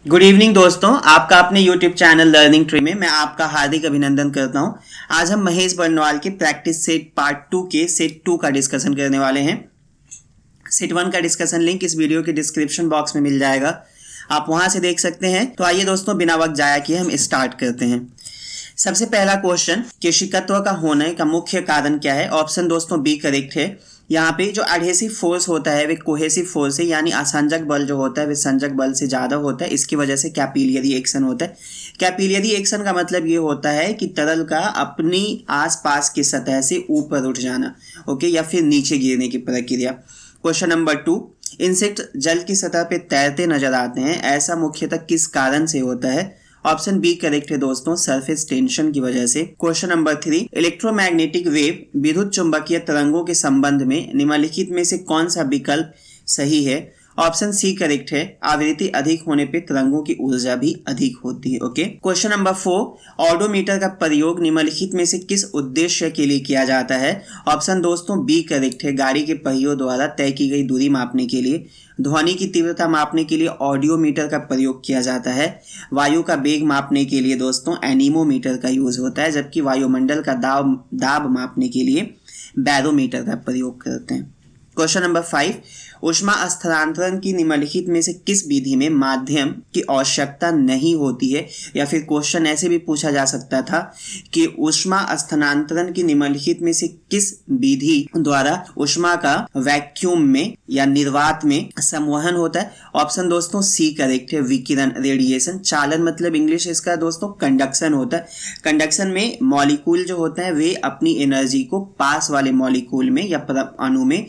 Good evening दोस्तों, आपका अपने यूट्यूब चैनल लर्निंग ट्री में मैं आपका हार्दिक अभिनंदन करता हूं। आज हम महेश बर्नवाल के प्रैक्टिस सेट पार्ट 2 के सेट 2 का डिस्कशन करने वाले हैं। सेट 1 का डिस्कशन लिंक इस वीडियो के डिस्क्रिप्शन बॉक्स में मिल जाएगा, आप वहां से देख सकते हैं। तो आइए दोस्तों, बिना वक्त जाया किए हम स्टार्ट करते हैं। सबसे पहला क्वेश्चन, केशिकत्व का होने का मुख्य कारण क्या है? ऑप्शन दोस्तों बी करेक्ट है। यहाँ पे जो एडहेसिव फोर्स होता है वे कोहेसिव फोर्स है, यानी असंजक बल जो होता है वे संजक बल से ज्यादा होता है। इसकी वजह से कैपिलरी एक्शन होता है। कैपिलरी एक्शन का मतलब ये होता है कि तरल का अपनी आसपास की सतह से ऊपर उठ जाना, ओके, या फिर नीचे गिरने की प्रक्रिया। क्वेश्चन नंबर 2, इंसेक्ट जल की सतह पे तैरते नजर आते हैं, ऐसा मुख्यतः किस कारण से होता है? ऑप्शन बी करेक्ट है दोस्तों, सरफेस टेंशन की वजह से। क्वेश्चन नंबर 3, इलेक्ट्रोमैग्नेटिक वेव विद्युत चुंबकीय तरंगों के संबंध में निम्नलिखित में से कौन सा विकल्प सही है? ऑप्शन सी करेक्ट है, आवृत्ति अधिक होने पे तरंगों की ऊर्जा भी अधिक होती है। ओके। क्वेश्चन नंबर 4, ऑडोमीटर का प्रयोग निम्नलिखित में से किस उद्देश्य के लिए किया जाता है? ऑप्शन दोस्तों बी करेक्ट है, गाड़ी के पहियों द्वारा तय की गई दूरी मापने के लिए। ध्वनि की तीव्रता मापने के लिए ऑडियोमीटर का प्रयोग किया जाता है। वायु का वेग मापने के लिए दोस्तों एनीमोमीटर का यूज होता है, जबकि वायुमंडल का दाब मापने के लिए बैरोमीटर का प्रयोग करते हैं। क्वेश्चन नंबर 5, ऊष्मा स्थानांतरण की निम्नलिखित में से किस विधि में माध्यम की आवश्यकता नहीं होती है? या फिर क्वेश्चन ऐसे भी पूछा जा सकता था कि ऊष्मा स्थानांतरण की निम्नलिखित में से किस विधि द्वारा ऊष्मा का वैक्यूम में या निर्वात में संवहन होता है? ऑप्शन दोस्तों सी करेक्ट है, विकिरण, रेडिएशन। चालन मतलब इंग्लिश इसका दोस्तों कंडक्शन होता है। कंडक्शन में मॉलिक्यूल जो होता है वे अपनी एनर्जी को पास वाले मॉलिक्यूल में या अणु में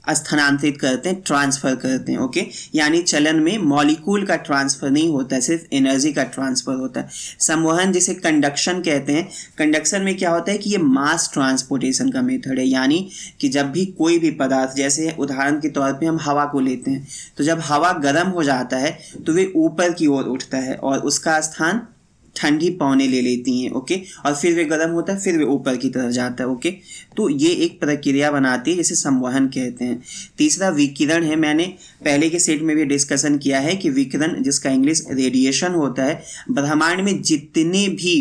स्थानांतरित करते हैं, ट्रांसफर करते हैं। ओके, यानी चलन में मॉलिक्यूल का ट्रांसफर नहीं होता है, सिर्फ एनर्जी का ट्रांसफर होता है। संवहन जिसे कंडक्शन कहते हैं, कंडक्शन में क्या होता है कि ये मास ट्रांसपोर्टेशन का मेथड है, यानी कि जब भी कोई भी पदार्थ, जैसे उदाहरण के तौर पे हम हवा को लेते हैं, तो जब हवा गर्म हो जाता है तो वे ऊपर की ओर उठता है और उसका स्थान ठंडी पवनें ले लेती हैं। ओके, और फिर वे गर्म होता है, फिर वे ऊपर की तरफ जाता है। ओके, तो ये एक प्रक्रिया बनाती है जिसे संवहन कहते हैं। तीसरा विकिरण है, मैंने पहले के सेट में भी डिस्कशन किया है कि विकिरण, जिसका इंग्लिश रेडिएशन होता है, ब्रह्मांड में जितने भी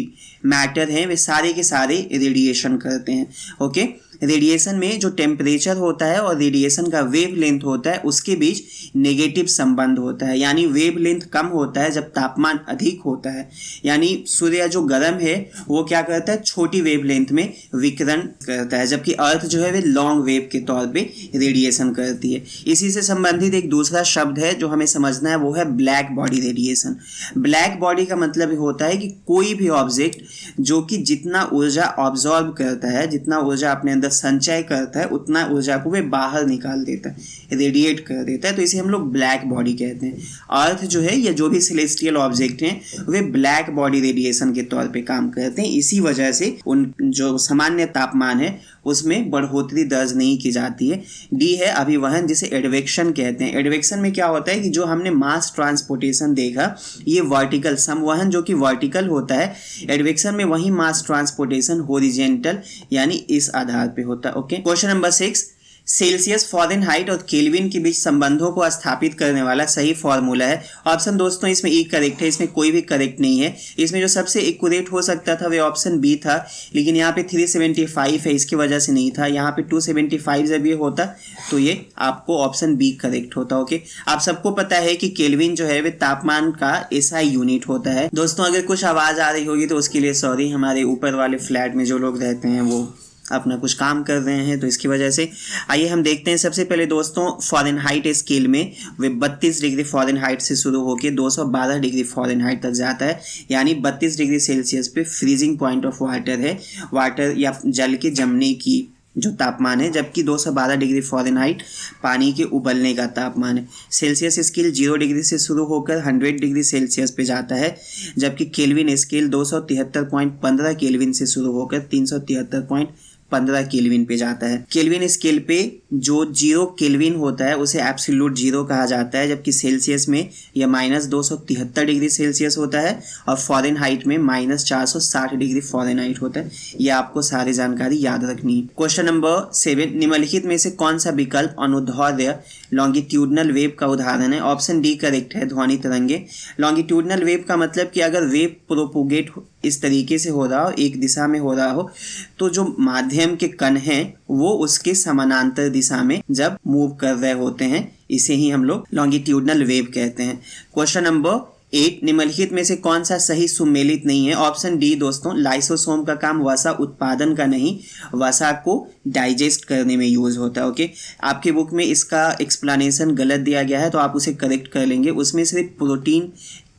मैटर हैं वे सारे के सारे रेडिएशन करते हैं। ओके, रेडिएशन में जो टेम्परेचर होता है और रेडिएशन का वेव लेंथ होता है उसके बीच नेगेटिव संबंध होता है, यानी वेव लेंथ कम होता है जब तापमान अधिक होता है। यानी सूर्य जो गर्म है वो क्या करता है, छोटी वेव लेंथ में विकिरण करता है, जबकि अर्थ जो है वे लॉन्ग वेव के तौर पे रेडिएशन करती है। इसी से संबंधित एक दूसरा शब्द है जो हमें समझना है, वो है black body radiation. Black body का मतलब होता है कि कोई भी ऑब्जेक्ट जो कि जितना ऊर्जा ऑब्जॉर्ब करता है, जितना ऊर्जा अपने अंदर संचय करता है, उतना ऊर्जा को वे बाहर निकाल देता है, रेडिएट कर देता है। तो इसे हम लोग ब्लैक बॉडी कहते हैं। अर्थ जो है या जो भी सेलेस्टियल ऑब्जेक्ट हैं वे ब्लैक बॉडी रेडिएशन के तौर पे काम करते हैं। इसी वजह से उन जो सामान्य तापमान है उसमें बढ़ोतरी दर्ज नहीं की जाती है। डी है अभिवहन, जिसे एडवेक्शन कहते हैं। एडवेक्शन में क्या होता है कि जो हमने मास ट्रांसपोर्टेशन देखा, ये वर्टिकल, संवहन जो कि वर्टिकल होता है, एडवेक्शन में वही मास ट्रांसपोर्टेशन हॉरिजॉन्टल यानी इस आधार पे होता है। Okay. Question number 6, Celsius, Fahrenheit और केल्विन के बीच संबंधों को स्थापित करने वाला सही फॉर्मूला है। ऑप्शन दोस्तों इसमें ई करेक्ट है, इसमें कोई भी करेक्ट नहीं है। इसमें जो सबसे एक्यूरेट हो सकता था वह ऑप्शन बी था, लेकिन यहाँ पे 375 है, इसकी वजह से नहीं था। यहाँ पे 275 जब ये होता तो ये आपको ऑप्शन बी करेक्ट होता। ओके, आप सबको पता है कि केल्विन जो है वे तापमान का एसआई यूनिट होता है। दोस्तों अगर कुछ आवाज आ रही होगी तो उसके लिए सॉरी, हमारे ऊपर वाले फ्लैट में जो लोग रहते हैं वो अपना कुछ काम कर रहे हैं तो इसकी वजह से। आइए हम देखते हैं। सबसे पहले दोस्तों फ़ारेनहाइट स्केल में वे 32 डिग्री फ़ारेनहाइट से शुरू होकर 212 डिग्री फ़ारेनहाइट तक जाता है, यानी 32 डिग्री सेल्सियस पे फ्रीजिंग पॉइंट ऑफ वाटर है, वाटर या जल के जमने की जो तापमान है, जबकि 212 डिग्री फ़ारेनहाइट पानी के उबलने का तापमान है। सेल्सियस स्केल 0 डिग्री से शुरू होकर 100 डिग्री सेल्सियस पे जाता है, जबकि केल्विन स्केल 273.15 केल्विन से शुरू होकर 373.15 केल्विन पे जाता है। केल्विन स्केल पे जो 0 केल्विन होता है उसे एब्सोल्यूट जीरो कहा जाता है, जबकि सेल्सियस में यह -273 डिग्री सेल्सियस होता है और फ़ारेनहाइट में -460 डिग्री फ़ारेनहाइट होता है। यह आपको सारी जानकारी याद रखनी है। क्वेश्चन नंबर 7, निम्नलिखित में से कौन सा विकल्प अनुदैर्ध्य लॉन्गिट्यूडनल वेव का उदाहरण है। ऑप्शन डी करेक्ट है, ध्वनि तरंगे। लॉन्गिट्यूडनल वेव का मतलब कि अगर वेव प्रोपोगेट इस तरीके से हो रहा हो, एक दिशा में हो रहा हो, तो जो माध्यम के कण हैं वो उसके समानांतर दिशा में जब मूव कर रहे होते हैं, इसे ही हम लोग लॉन्गिट्यूडनल वेव कहते हैं। क्वेश्चन नंबर 8, निम्नलिखित में से कौन सा सही सुमेलित नहीं है? ऑप्शन डी दोस्तों, लाइसोसोम का काम वसा उत्पादन का नहीं, वसा को डाइजेस्ट करने में यूज होता है। ओके, आपके बुक में इसका एक्सप्लेनेशन गलत दिया गया है तो आप उसे करेक्ट कर लेंगे। उसमें सिर्फ प्रोटीन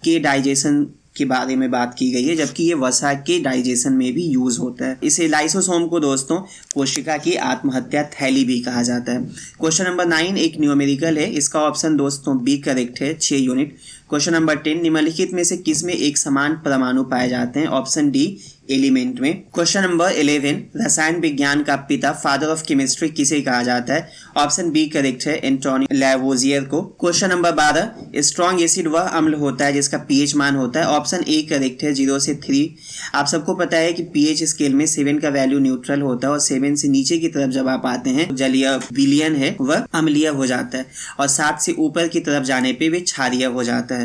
के डाइजेशन के बारे में बात की गई है, जबकि ये वसा के डाइजेशन में भी यूज होता है। इसे लाइसोसोम को दोस्तों कोशिका की आत्महत्या थैली भी कहा जाता है। क्वेश्चन नंबर 9 एक न्यूमेरिकल है, इसका ऑप्शन दोस्तों बी करेक्ट है, 6 यूनिट। क्वेश्चन नंबर 10, निम्नलिखित में से किसमें एक समान परमाणु पाए जाते हैं? ऑप्शन डी एलिमेंट में। क्वेश्चन नंबर 11, रसायन विज्ञान का पिता, फादर ऑफ केमिस्ट्री किसे कहा जाता है? ऑप्शन बी करेक्ट है, एंटोनी लैवोजियर को। क्वेश्चन नंबर 12, स्ट्रॉन्ग एसिड वह अम्ल होता है जिसका पीएच मान होता है? ऑप्शन ए करेक्ट है, 0 से 3। आप सबको पता है कि पीएच स्केल में 7 का वैल्यू न्यूट्रल होता है और 7 से नीचे की तरफ जब आप आते हैं, जलीय विलयन है वह अम्लीय हो जाता है और 7 से ऊपर की तरफ जाने पे वे क्षारीय हो जाता है।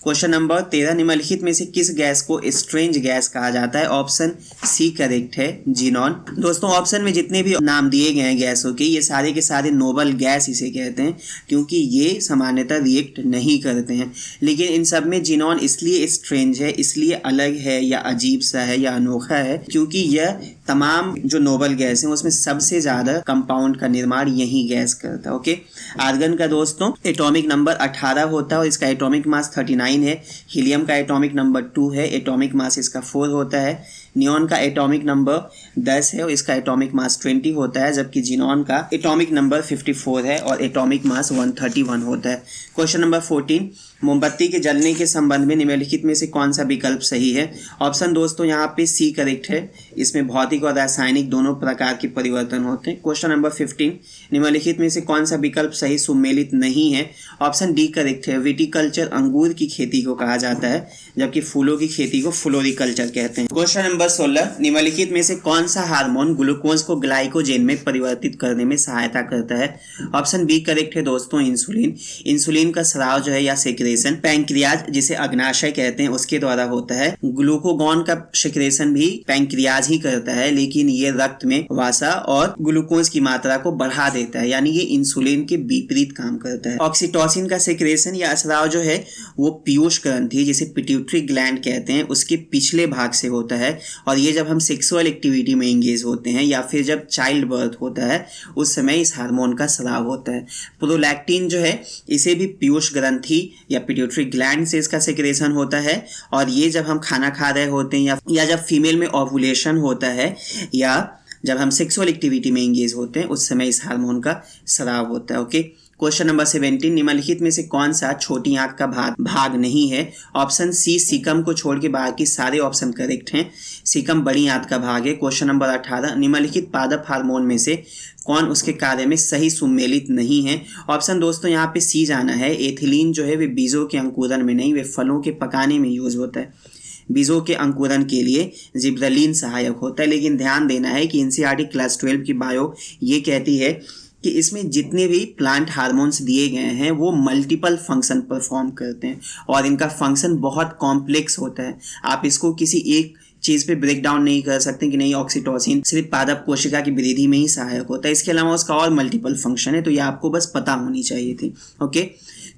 क्वेश्चन नंबर 13, निम्नलिखित में से किस गैस को स्ट्रेंज गैस कहा जाता है? ऑप्शन सी करेक्ट है, जीनॉन। दोस्तों ऑप्शन में जितने भी नाम दिए गए हैं गैसों के, ये सारे के सारे नोबल गैस इसे कहते हैं क्योंकि ये सामान्यतः रिएक्ट नहीं करते हैं। लेकिन इन सब में जीनॉन इसलिए स्ट्रेंज है, इसलिए अलग है या अजीब सा है या अनोखा है क्योंकि यह तमाम जो नोबल गैस हैं उसमें सबसे ज्यादा कंपाउंड का निर्माण यही गैस करता है। ओके, आर्गन का दोस्तों एटॉमिक नंबर 18 होता है और इसका एटॉमिक मास 39 है। हीलियम का एटॉमिक नंबर 2 है, एटॉमिक मास इसका 4 होता है। नियॉन का एटॉमिक नंबर 10 है और इसका एटॉमिक मास 20 होता है, जबकि जीनॉन का एटॉमिक नंबर 54 है और एटॉमिक मास 131 होता है। क्वेश्चन नंबर 14, मोमबत्ती के जलने के संबंध में निम्नलिखित में से कौन सा विकल्प सही है? ऑप्शन दोस्तों यहाँ पे सी करेक्ट है, इसमें भौतिक और रासायनिक दोनों प्रकार के परिवर्तन होते हैं। क्वेश्चन नंबर 15, निम्नलिखित में से कौन सा विकल्प सही सुमेलित नहीं है? ऑप्शन डी करेक्ट है, विटिकल्चर अंगूर की खेती को कहा जाता है जबकि फूलों की खेती को फ्लोरिकल्चर कहते हैं। क्वेश्चन नंबर 16, निम्नलिखित में से कौन सा हार्मोन ग्लूकोज को ग्लाइकोजेन में परिवर्तित करने में सहायता करता है? ऑप्शन बी करेक्ट है दोस्तों, इंसुलिन। इंसुलिन का स्राव जो है या सेक्रेशन पैंक्रियाज, जिसे अग्नाशय कहते हैं, उसके द्वारा होता है। ग्लूकोगॉन का सेक्रेशन भी पैंक्रियाज ही करता है, लेकिन ये रक्त में वसा और ग्लूकोज की मात्रा को बढ़ा देता है, यानी ये इंसुलिन के विपरीत काम करता है। ऑक्सीटोसिन का सेक्रेशन या स्राव जो है वो पीयूष ग्रंथि, जिसे पिट्यूटरी ग्लैंड कहते हैं, उसके पिछले भाग से होता है और ये जब हम सेक्सुअल एक्टिविटी में एंगेज होते हैं या फिर जब चाइल्ड बर्थ होता है उस समय इस हार्मोन का स्राव होता है। प्रोलैक्टिन जो है इसे भी पीयूष ग्रंथि या पिट्यूटरी ग्लैंड से इसका सेक्रेशन होता है और ये जब हम खाना खा रहे होते हैं या जब फीमेल में ओव्यूलेशन होता है या जब हम सेक्सुअल एक्टिविटी में एंगेज होते हैं उस समय इस हार्मोन का स्राव होता है। ओके, क्वेश्चन नंबर 17, निम्नलिखित में से कौन सा छोटी आंत का भाग नहीं है? ऑप्शन सी सीकम को छोड़ के बाकी सारे ऑप्शन करेक्ट हैं, सीकम बड़ी आंत का भाग है। क्वेश्चन नंबर 18, निम्नलिखित पादप हार्मोन में से कौन उसके कार्य में सही सुमेलित नहीं है? ऑप्शन दोस्तों यहाँ पे सी जाना है, एथिलीन जो है वे बीजों के अंकुरण में नहीं, वे फलों के पकाने में यूज होता है। बीजों के अंकुरण के लिए जिब्रेलिन सहायक होता है, लेकिन ध्यान देना है कि एनसीईआरटी क्लास 12 की बायो ये कहती है कि इसमें जितने भी प्लांट हार्मोन्स दिए गए हैं वो मल्टीपल फंक्शन परफॉर्म करते हैं और इनका फंक्शन बहुत कॉम्प्लेक्स होता है। आप इसको किसी एक चीज़ पे ब्रेक डाउन नहीं कर सकते कि नहीं ऑक्सीटोसिन सिर्फ पादप कोशिका की वृद्धि में ही सहायक होता है, इसके अलावा उसका और मल्टीपल फंक्शन है, तो ये आपको बस पता होनी चाहिए थी। ओके,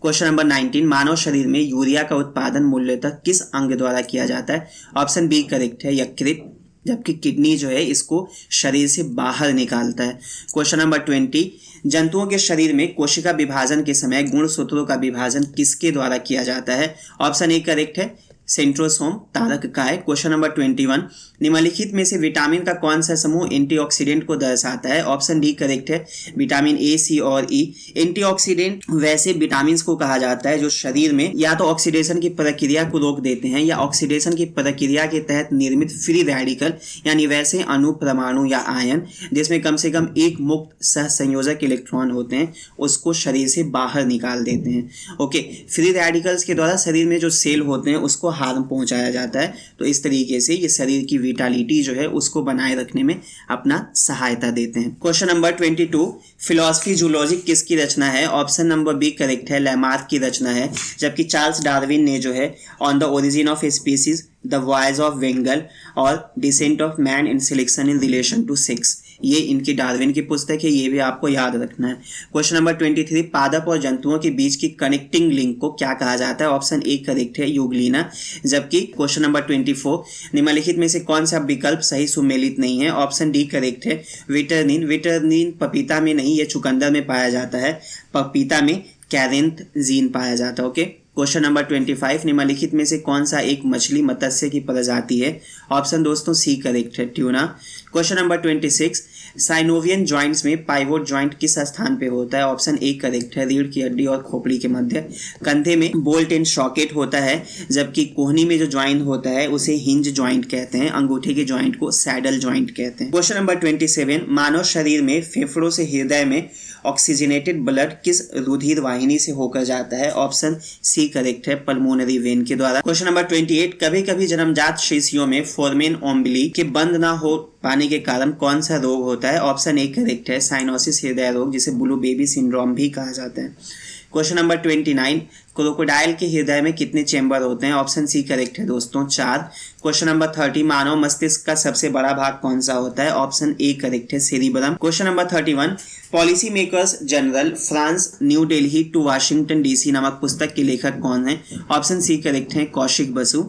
क्वेश्चन नंबर 19, मानव शरीर में यूरिया का उत्पादन मूलतः किस अंग द्वारा किया जाता है? ऑप्शन बी करेक्ट है, यकृत, जबकि किडनी जो है इसको शरीर से बाहर निकालता है। क्वेश्चन नंबर 20, जंतुओं के शरीर में कोशिका विभाजन के समय गुणसूत्रों का विभाजन किसके द्वारा किया जाता है? ऑप्शन ए करेक्ट है, सेंट्रोसोम तारक का है। क्वेश्चन नंबर 21, निम्नलिखित में से विटामिन का कौन सा समूह एंटीऑक्सीडेंट को दर्शाता है? ऑप्शन डी करेक्ट है, विटामिन ए, सी और ई। एंटीऑक्सीडेंट वैसे विटामिन को कहा जाता है जो शरीर में या तो ऑक्सीडेशन की प्रक्रिया को रोक देते हैं या ऑक्सीडेशन की प्रक्रिया के तहत निर्मित फ्री रेडिकल यानी वैसे अणु, परमाणु या आयन जिसमें कम से कम एक मुक्त सहसंयोजक इलेक्ट्रॉन होते हैं उसको शरीर से बाहर निकाल देते हैं। ओके, फ्री रेडिकल्स के द्वारा शरीर में जो सेल होते हैं उसको हार्म पहुंचाया जाता है। तो इस तरीके से ये शरीर की विटालिटी जो है उसको बनाए रखने में अपना सहायता देते हैं। क्वेश्चन नंबर 22, फिलॉसफी जूलॉजी किसकी रचना है? ऑप्शन नंबर बी करेक्ट है, लैमार्क की रचना है। जबकि चार्ल्स डार्विन ने जो है on the origin of species, the voyage of Beagle और descent of man in selection in relation to sex, ये इनकी डार्विन की पुस्तक है, ये भी आपको याद रखना है। क्वेश्चन नंबर 23, पादप और जंतुओं के बीच की कनेक्टिंग लिंक को क्या कहा जाता है? ऑप्शन ए करेक्ट है, यूग्लिना। जबकि क्वेश्चन नंबर 24, निम्नलिखित में से कौन सा विकल्प सही सुमेलित नहीं है? ऑप्शन डी करेक्ट है, विटरनिन। विटरनिन पपीता में नहीं, ये चुकंदर में पाया जाता है, पपीता में कैरेंथ जीन पाया जाता है। ओके। क्वेश्चन नंबर 25, निम्नलिखित में से कौन सा एक मछली मत्स्य की प्रजाति है? ऑप्शन दोस्तों सी करेक्ट है, ट्यूना। क्वेश्चन नंबर 26, साइनोवियन जॉइंट्स में पाइवोट जॉइंट किस स्थान पे होता है? ऑप्शन ए करेक्ट है, रीढ़ की हड्डी और खोपड़ी के मध्य। कंधे में बोल्ट एंड सॉकेट होता है, जबकि कोहनी में जो जॉइंट होता है उसे हिंज जॉइंट कहते हैं, अंगूठे के जॉइंट को सैडल जॉइंट कहते हैं। क्वेश्चन नंबर 27, मानव शरीर में फेफड़ों से हृदय में ऑक्सीजनेटेड ब्लड किस रुधिर वाहिनी से होकर जाता है? ऑप्शन सी करेक्ट है, पल्मोनरी वेन के द्वारा। क्वेश्चन नंबर 28, कभी कभी जन्मजात शिशुओं में फोरमेन ओम्बिली के बंद ना हो पाने के कारण कौन सा रोग होता है? ऑप्शन ए करेक्ट है, साइनोसिस हृदय रोग, जिसे ब्लू बेबी सिंड्रोम भी कहा जाता है। क्वेश्चन नंबर 29, क्रोकोडाइल के हृदय में कितने चेंबर होते हैं? ऑप्शन सी करेक्ट है दोस्तों, 4। क्वेश्चन नंबर 30, मानव मस्तिष्क का सबसे बड़ा भाग कौन सा होता है? ऑप्शन ए करेक्ट है, cerebrum. Question number 31, policy makers general France New Delhi to Washington DC नामक पुस्तक के लेखक कौन है? ऑप्शन सी करेक्ट है, कौशिक बसु।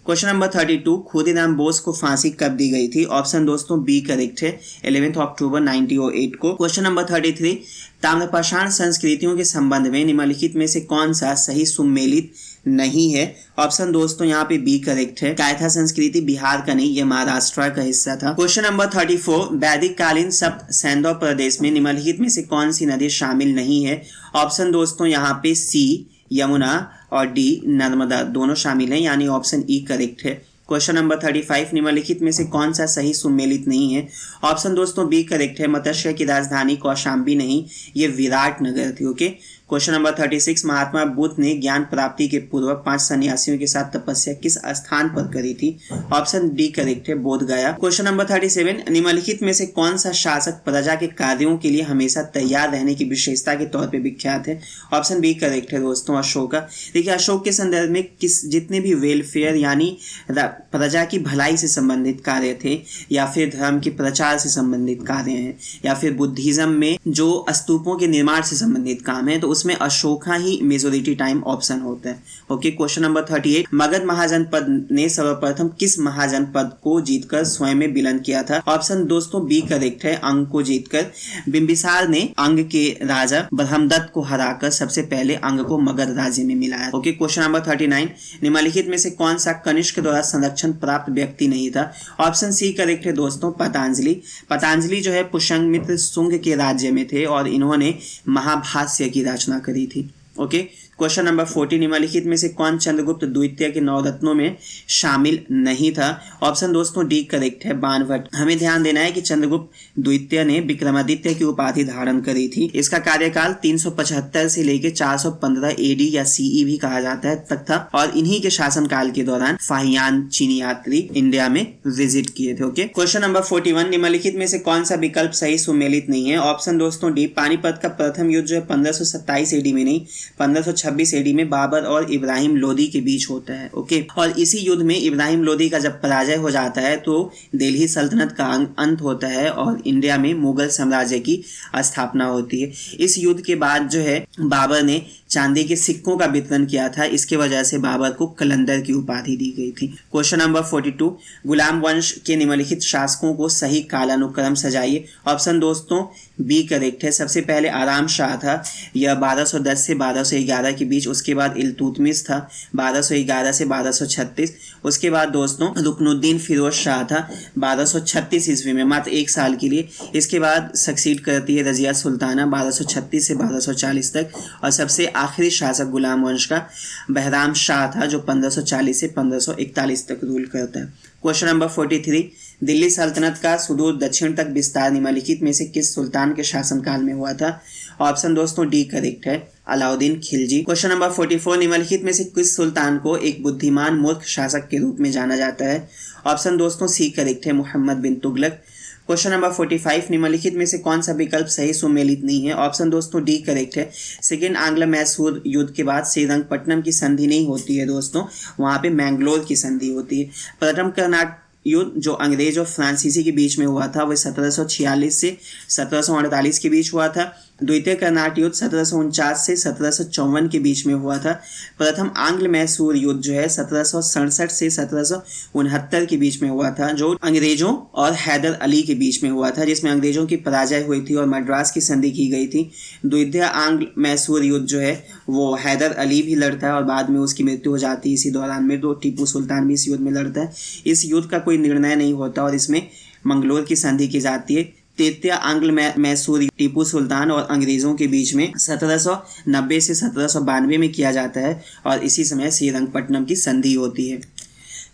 क्वेश्चन नंबर 32, खुदीराम बोस को फांसी कब दी गई थी? ऑप्शन दोस्तों बी करेक्ट है, 11 अक्टूबर 1908 को। क्वेश्चन नंबर 33, ताम्रपाषाण संस्कृतियों के संबंध में निम्नलिखित में से कौन सा सही सुमेलित नहीं है? ऑप्शन दोस्तों यहाँ पे बी करेक्ट है, कायथा संस्कृति बिहार का नहीं, यह महाराष्ट्र का हिस्सा था। क्वेश्चन नंबर 34, वैदिक कालीन सप्त सैंधव प्रदेश में निम्नलिखित में से कौन सी नदी शामिल नहीं है? ऑप्शन दोस्तों यहाँ पे सी यमुना और डी नर्मदा दोनों शामिल हैं, यानी ऑप्शन ई करेक्ट है। क्वेश्चन नंबर 35, निम्नलिखित में से कौन सा सही सुमेलित नहीं है? ऑप्शन दोस्तों बी करेक्ट है, मत्स्य की राजधानी कौशाम्बी नहीं, ये विराट नगर थी। Okay. Question number 36, Mahatma Buddha ने ज्ञान प्राप्ति के पूर्व 5 सन्यासियों के साथ तपस्या किस स्थान पर करी थी? ऑप्शन डी करेक्ट है, बोध गया। क्वेश्चन नंबर 37, निम्नलिखित में से कौन सा शासक प्रजा के कार्यों के लिए हमेशा तैयार रहने की विशेषता के तौर पर विख्यात है? ऑप्शन बी करेक्ट है दोस्तों, अशोका। देखिए, अशोक के संदर्भ में जितने भी वेलफेयर यानी प्रजा की भलाई से संबंधित कार्य थे, या फिर धर्म के प्रचार से संबंधित कार्य हैं, या फिर बुद्धिज्म में जो स्तूपों के निर्माण से संबंधित काम है, तो उसमें अशोका ही मेजोरिटी टाइम ऑप्शन होता है। ओके। क्वेश्चन नंबर 38, मगध महाजनपद ने सर्वप्रथम किस महाजनपद को जीतकर स्वयं में विलीन किया था? ऑप्शन दोस्तों बी करेक्ट है, अंग को जीतकर। बिंबिसार ने अंग के राजा ब्रह्मदत्त को हराकर सबसे पहले अंग को मगध राज्य में मिलाया। ओके। क्वेश्चन नंबर 39, निम्नलिखित में से कौन सा कनिष्क द्वारा संरक्षण प्राप्त व्यक्ति नहीं था? ऑप्शन सी करेक्ट है दोस्तों, पतंजलि। पतंजलि जो है पुष्यमित्र शुंग के राज्य में थे और इन्होंने महाभाष्य की रचना करी थी। ओके। क्वेश्चन नंबर 40, निम्नलिखित में से कौन चंद्रगुप्त द्वितीय के नवरत्नों में शामिल नहीं था? ऑप्शन दोस्तों डी करेक्ट है, बाणभट्ट। हमें ध्यान देना है कि चंद्रगुप्त द्वितीय ने विक्रमादित्य की उपाधि धारण करी थी। इसका कार्यकाल 375 से लेकर 415 एडी या सीई भी कहा जाता है तक था, और इन्हीं के शासनकाल के दौरान फाहियान चीनी यात्री इंडिया में विजिट किए थे। ओके। क्वेश्चन नंबर 41, निम्नलिखित में से कौन सा विकल्प सही सुमेलित नहीं है? ऑप्शन दोस्तों डी, पानीपत का प्रथम युद्ध जो है 1527 एडी में नहीं, 1526 एडी में बाबर और इब्राहिम लोदी के बीच होता है। ओके। और इसी युद्ध में इब्राहिम लोदी का जब पराजय हो जाता है तो दिल्ली सल्तनत का अंत होता है और इंडिया में मुगल साम्राज्य की स्थापना होती है। इस युद्ध के बाद जो है बाबर ने चांदी के सिक्कों का वितरण किया था, इसके वजह से बाबर को कलंदर की उपाधि दी गई थी। क्वेश्चन नंबर 42, गुलाम वंश के निम्नलिखित शासकों को सही कालानुक्रम सजाइए। ऑप्शन दोस्तों बी करेक्ट है, सबसे पहले आराम शाह था, यह 1210 से 1211 के बीच। उसके बाद इल्तुतमिश था 1211 से 1236। उसके बाद दोस्तों रुकनुद्दीन फिरोज शाह था 1236 ईस्वी में, मात्र 1 साल के लिए। इसके बाद सक्सीड करती है रजिया सुल्ताना 1236 से 1240 तक, और सबसे आखिरी शासक गुलाम वंश का बहराम शाह था जो 1540 से 1541 तक रूल करता है। क्वेश्चन नंबर 43, दिल्ली सल्तनत का सुदूर दक्षिण तक विस्तार निम्नलिखित में से किस सुल्तान के शासनकाल में हुआ था? ऑप्शन दोस्तों डी करेक्ट है, अलाउद्दीन खिलजी। क्वेश्चन नंबर 44, निम्नलिखित में से किस सुल्तान को एक बुद्धिमान मूर्ख शासक के रूप में जाना जाता है? ऑप्शन दोस्तों सी करेक्ट है, मोहम्मद बिन तुगलक। क्वेश्चन नंबर 45, निम्नलिखित में से कौन सा विकल्प सही सुमेलित नहीं है? ऑप्शन दोस्तों डी करेक्ट है। सेकेंड आंग्ल मैसूर युद्ध के बाद श्रीरंगपट्टनम की संधि नहीं होती है दोस्तों, वहां पे मैंगलोर की संधि होती है। प्रथम कर्नाटक युद्ध जो अंग्रेज और फ्रांसीसी के बीच में हुआ था वह 1746 से 1748 के बीच हुआ था। द्वितीय कर्नाटक युद्ध 1749 से 1754 के बीच में हुआ था। प्रथम आंग्ल मैसूर युद्ध जो है 1767 से 1769 के बीच में हुआ था, जो अंग्रेजों और हैदर अली के बीच में हुआ था, जिसमें अंग्रेजों की पराजय हुई थी और मद्रास की संधि की गई थी। द्वितीय आंग्ल मैसूर युद्ध जो है वो हैदर अली भी लड़ता है और बाद में उसकी मृत्यु हो जाती है इसी दौरान में, तो टीपू सुल्तान भी इस युद्ध में लड़ता है। इस युद्ध का कोई निर्णय नहीं होता और इसमें मंगलोर की संधि की जाती है। तृतीय आंग्ल मैसूर टीपू सुल्तान और अंग्रेजों के बीच में 1790 से 1792 में किया जाता है और इसी समय श्रीरंगपट्टनम की संधि होती है।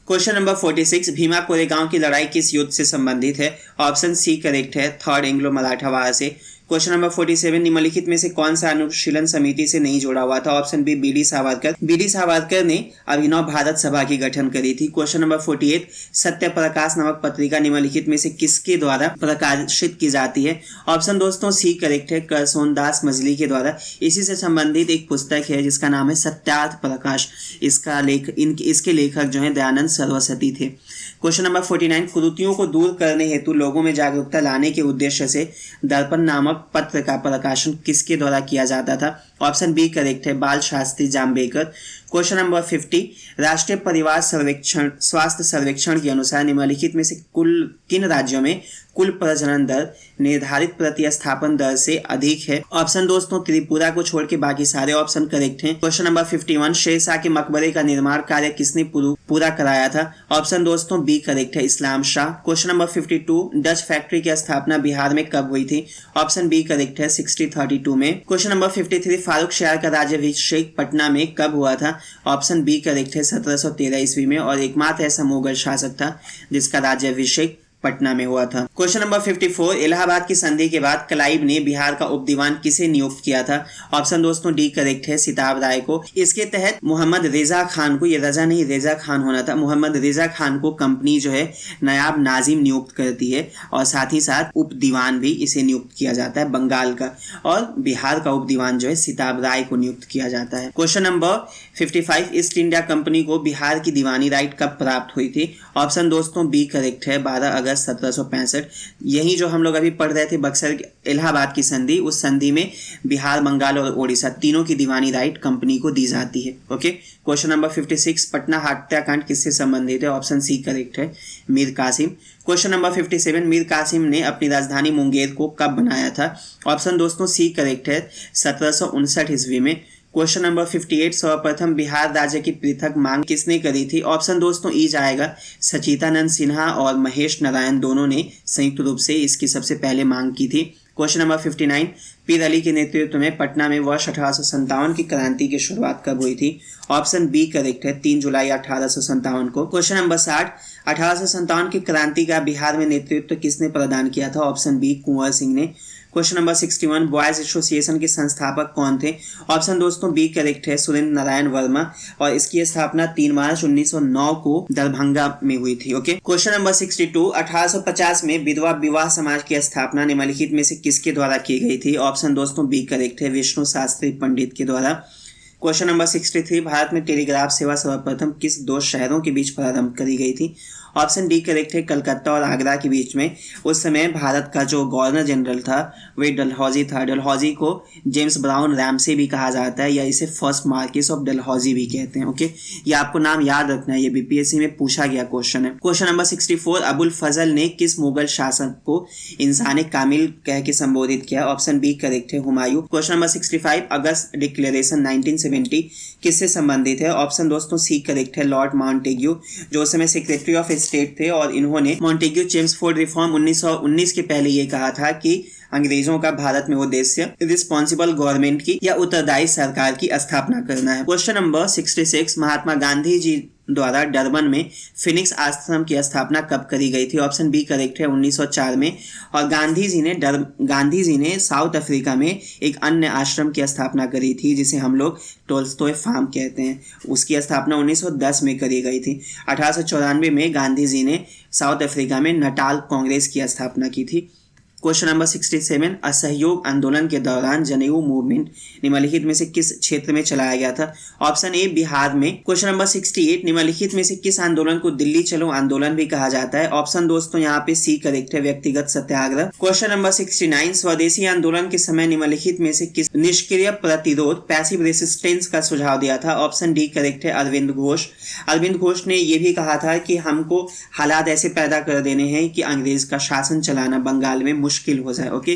क्वेश्चन नंबर 46, भीमा कोरेगांव की लड़ाई किस युद्ध से संबंधित है? ऑप्शन सी करेक्ट है, थर्ड एंग्लो मराठा वार से। क्वेश्चन नंबर 47, निम्नलिखित में से कौन सा अनुशीलन समिति से नहीं जुड़ा हुआ था? Option B B D Savarkar. B D Savarkar ने अभिनव भारत सभा की गठन करी थी। क्वेश्चन नंबर 48, सत्य प्रकाश नामक पत्रिका निम्नलिखित में से किसके द्वारा प्रकाशित की जाती है? ऑप्शन दोस्तों सी करेक्ट है, करसोनदास मजली के द्वारा। इसी से संबंधित एक पुस्तक है जिसका नाम है सत्यार्थ प्रकाश। इसके लेखक जो है दयानंद सरस्वती थे। क्वेश्चन नंबर 49, कुरीतियों को दूर करने हेतु लोगों में जागरूकता लाने के उद्देश्य से दर्पण नामक पत्र का प्रकाशन किसके द्वारा किया जाता था? ऑप्शन बी करेक्ट है, बाल शास्त्री जाम्बेकर। क्वेश्चन नंबर 50, राष्ट्रीय परिवार स्वास्थ्य सर्वेक्षण के अनुसार निम्नलिखित में से किन राज्यों में कुल प्रजनन दर निर्धारित प्रतिस्थापन दर से अधिक है? ऑप्शन दोस्तों त्रिपुरा को छोड़ के बाकी सारे ऑप्शन करेक्ट हैं। क्वेश्चन नंबर 51, शेरशाह के मकबरे का निर्माण कार्य किसने पूरा कराया था? ऑप्शन दोस्तों बी करेक्ट है, Islam Shah. Question number 52, Dutch factory की स्थापना बिहार में कब हुई थी? ऑप्शन बी करेक्ट है, 1632 में। क्वेश्चन नंबर 53, फारूक शाह का राज्याभिषेक पटना में कब हुआ था? ऑप्शन बी करेक्ट है, 1713 ईस्वी में, और एकमात्र ऐसा मुगल शासक था जिसका राज्याभिषेक पटना में हुआ था। क्वेश्चन नंबर 54, इलाहाबाद की संधि के बाद क्लाइव ने बिहार का उपदीवान किसे नियुक्त किया था? ऑप्शन दोस्तों डी करेक्ट है, सिताब राय को। इसके तहत मोहम्मद रेजा खान को, ये रजा नहीं रेजा खान होना था, मोहम्मद रेजा खान को कंपनी जो है नायाब नाजिम नियुक्त करती है और साथ ही साथ उपदीवान भी इसे नियुक्त किया जाता है बंगाल का, और बिहार का उपदीवान जो है सिताब राय को नियुक्त किया जाता है। Question number 55, east India company को बिहार की दीवानी राइट कब प्राप्त हुई थी? ऑप्शन दोस्तों बी करेक्ट है, 12 अगस्त 1765। यही जो हम लोग अभी पढ़ रहे थे बक्सर इलाहाबाद की संधि, उस संधि में बिहार, बंगाल और ओडिशा तीनों की दीवानी राइट कंपनी को दी जाती है। ओके। क्वेश्चन नंबर 56, पटना हत्याकांड किससे संबंधित है? ऑप्शन सी करेक्ट है, मीर कासिम। क्वेश्चन नंबर 57, मीर कासिम ने अपनी राजधानी मुंगेर को कब बनाया था? ऑप्शन दोस्तों सी करेक्ट है, 1759 ईस्वी में। क्वेश्चन नंबर 58, सर्वप्रथम बिहार राज्य की पृथक मांग किसने करी थी? ऑप्शन दोस्तों ई जाएगा, सचिदानंद सिन्हा और महेश नारायण दोनों ने संयुक्त रूप से इसकी सबसे पहले मांग की थी। क्वेश्चन नंबर 59, पीर अली के नेतृत्व में पटना में वर्ष 1857 की क्रांति की शुरुआत कब हुई थी? ऑप्शन बी करेक्ट है, 3 जुलाई 1857 को। क्वेश्चन नंबर 60, 1857 की क्रांति का बिहार में नेतृत्व किसने प्रदान किया था? ऑप्शन बी कुंवर सिंह ने। क्वेश्चन नंबर 61, बॉयज एसोसिएशन के संस्थापक कौन थे? ऑप्शन दोस्तों बी करेक्ट है, सुरेंद्र नारायण वर्मा, और इसकी स्थापना 3 मार्च 1909 को दरभंगा में हुई थी। ओके। क्वेश्चन नंबर 62, 1850 में विधवा विवाह समाज की स्थापना निम्नलिखित में से किसके द्वारा की गई थी? ऑप्शन दोस्तों बी करेक्ट है, विष्णु शास्त्री पंडित के द्वारा। क्वेश्चन नंबर 63, भारत में टेलीग्राफ सेवा सर्वप्रथम किस 2 शहरों के बीच प्रारंभ करी गई थी? ऑप्शन डी करेक्ट है, कलकत्ता और आगरा के बीच में। उस समय भारत का जो गवर्नर जनरल था वह डलहौजी था। डलहौजी को जेम्स ब्राउन रैमसे भी कहा जाता है, या इसे फर्स्ट मार्किस ऑफ डलहौजी भी कहते हैं। ओके, ये आपको नाम याद रखना है, ये बीपीएससी में पूछा गया क्वेश्चन है। क्वेश्चन नंबर 64, अबुल फजल ने किस मुगल शासक को इंसान कामिल कह के संबोधित किया? ऑप्शन बी करेक्ट है, हुमायूं। क्वेश्चन नंबर 65, अगस्त डिक्लेरेशन 1970 किससे संबंधित है? ऑप्शन दोस्तों सी करेक्ट है, लॉर्ड मॉन्टेग्यू, जो उस समय सेक्रेटरी ऑफ स्टेट थे, और इन्होंने मॉन्टेग्यू चेम्सफोर्ड रिफॉर्म 1919 के पहले ये कहा था कि अंग्रेजों का भारत में उद्देश्य रिस्पॉन्सिबल गवर्नमेंट की या उत्तरदायी सरकार की स्थापना करना है। क्वेश्चन नंबर 66, महात्मा गांधी जी द्वारा डरबन में फिनिक्स आश्रम की स्थापना कब करी गई थी? ऑप्शन बी करेक्ट है, 1904 में। और गांधी जी ने साउथ अफ्रीका में एक अन्य आश्रम की स्थापना करी थी जिसे हम लोग टोल्स्टॉय फार्म कहते हैं। उसकी स्थापना 1910 में करी गई थी। 1894 में गांधी जी ने साउथ अफ्रीका में नटाल कांग्रेस की स्थापना की थी। क्वेश्चन नंबर 67, असहयोग आंदोलन के दौरान जनेऊ मूवमेंट निम्नलिखित में से किस क्षेत्र में चलाया गया था? ऑप्शन ए बिहार में। क्वेश्चन नंबर 68, निम्नलिखित में से किस आंदोलन को दिल्ली चलो आंदोलन भी कहा जाता है? ऑप्शन दोस्तों यहाँ पे सी करेक्ट है, व्यक्तिगत सत्याग्रह। क्वेश्चन नंबर 69, स्वदेशी आंदोलन के समय निम्नलिखित में से किस निष्क्रिय प्रतिरोध पैसिव रेसिस्टेंस का सुझाव दिया था? ऑप्शन डी करेक्ट है, अरविंद घोष। अरविंद घोष ने यह भी कहा था कि हमको हालात ऐसे पैदा कर देने हैं कि अंग्रेज का शासन चलाना बंगाल में मुश्किल हो जाए। ओके।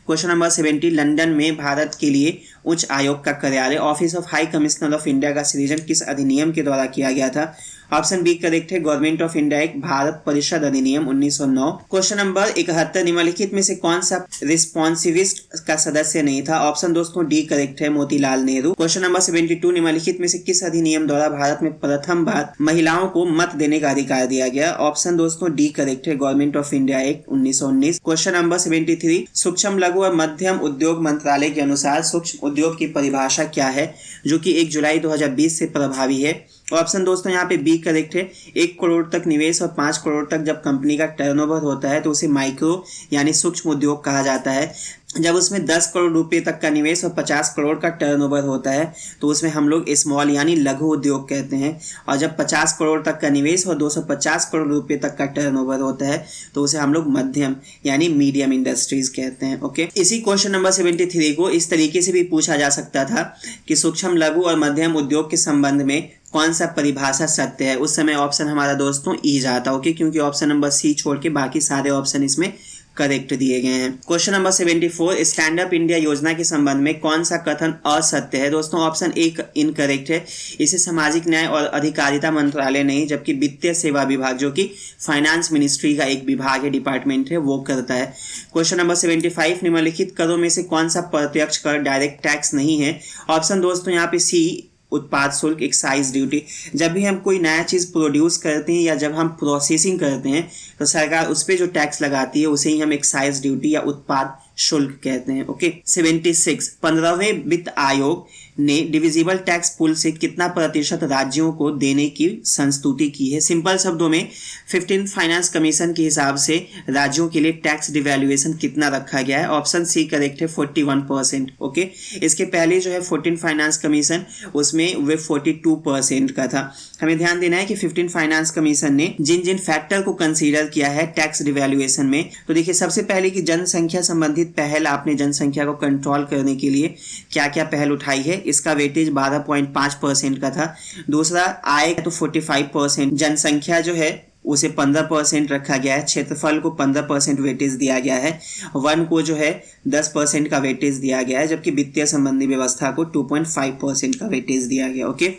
क्वेश्चन नंबर 70, लंदन में भारत के लिए उच्च आयोग का कार्यालय office of high commissioner of India का सृजन किस अधिनियम के द्वारा किया गया था? ऑप्शन बी करेक्ट है, government of India act Bharat परिषद अधिनियम 1909। क्वेश्चन नंबर 71, निम्नलिखित में से कौन सा रिस्पॉन्सिविस्ट का सदस्य नहीं था? ऑप्शन दोस्तों डी करेक्ट है, मोतीलाल नेहरू। क्वेश्चन नंबर 72, निम्नलिखित में से किस अधिनियम द्वारा भारत में प्रथम बार महिलाओं को मत देने का अधिकार दिया गया? ऑप्शन दोस्तों डी करेक्ट है, government of India act 1919। Question number 73, सूक्ष्म लघु और मध्यम उद्योग मंत्रालय के अनुसार सूक्ष्म उद्योग की परिभाषा क्या है जो कि 1 जुलाई 2020 से प्रभावी है? ऑप्शन दोस्तों यहाँ पे बी करेक्ट है, 1 करोड़ तक निवेश और 5 करोड़ तक जब कंपनी का टर्नओवर होता है तो उसे माइक्रो यानी सूक्ष्म उद्योग कहा जाता है। जब उसमें 10 करोड़ रुपए तक का निवेश और 50 करोड़ का टर्नओवर होता है तो उसमें हम लोग स्मॉल यानी लघु उद्योग कहते हैं। और जब 50 करोड़ तक का निवेश और 250 करोड़ रुपए तक का टर्नओवर होता है तो उसे हम लोग मध्यम यानी मीडियम इंडस्ट्रीज कहते हैं। ओके। इसी क्वेश्चन नंबर 73 को इस तरीके से भी पूछा जा सकता था कि सूक्ष्म लघु और मध्यम उद्योग के संबंध में कौन सा परिभाषा सत्य है? उस समय ऑप्शन हमारा दोस्तों ई जाता। ओके, क्योंकि ऑप्शन नंबर सी छोड़ के बाकी सारे ऑप्शन इसमें करेक्ट दिए गए हैं। Question number 74, stand up India योजना के संबंध में कौन सा कथन असत्य है? दोस्तों ऑप्शन ए इनकरेक्ट है, इसे सामाजिक न्याय और अधिकारिता मंत्रालय नहीं जबकि वित्तीय सेवा विभाग जो कि फाइनेंस मिनिस्ट्री का एक विभाग है, डिपार्टमेंट है, वो करता है। क्वेश्चन नंबर 75, निम्नलिखित करों में से कौन सा प्रत्यक्ष कर डायरेक्ट टैक्स नहीं है? ऑप्शन दोस्तों यहाँ पे सी उत्पाद शुल्क एक्साइज ड्यूटी। जब भी हम कोई नया चीज प्रोड्यूस करते हैं या जब हम प्रोसेसिंग करते हैं तो सरकार उस पर जो टैक्स लगाती है उसे ही हम एक्साइज ड्यूटी या उत्पाद शुल्क कहते हैं। ओके। 76, 15वें वित्त आयोग ने डिविजिबल टैक्स पूल से कितना प्रतिशत राज्यों को देने की संस्तुति की है? सिंपल शब्दों में 15 फाइनेंस कमीशन के हिसाब से राज्यों के लिए टैक्स डिवैल्यूएशन कितना रखा गया है? ऑप्शन सी करेक्ट है, 41%। ओके। इसके पहले जो है 14 फाइनेंस कमीशन उसमें वे 42% का था। हमें ध्यान देना है कि 15 फाइनेंस कमीशन ने जिन जिन फैक्टर को कंसीडर किया है टैक्स डिवैल्यूएशन में, तो देखिए सबसे पहले की जनसंख्या संबंधित पहल आपने जनसंख्या को कंट्रोल करने के लिए क्या क्या पहल उठाई है, इसका वेटेज 12.5% का था। दूसरा आय तो 45%, जनसंख्या जो है उसे 15% रखा गया है, क्षेत्रफल को 15% वेटेज दिया गया है, वन को जो है 10% का वेटेज दिया गया है, जबकि वित्तीय संबंधी व्यवस्था को 2.5% का वेटेज दिया गया। ओके।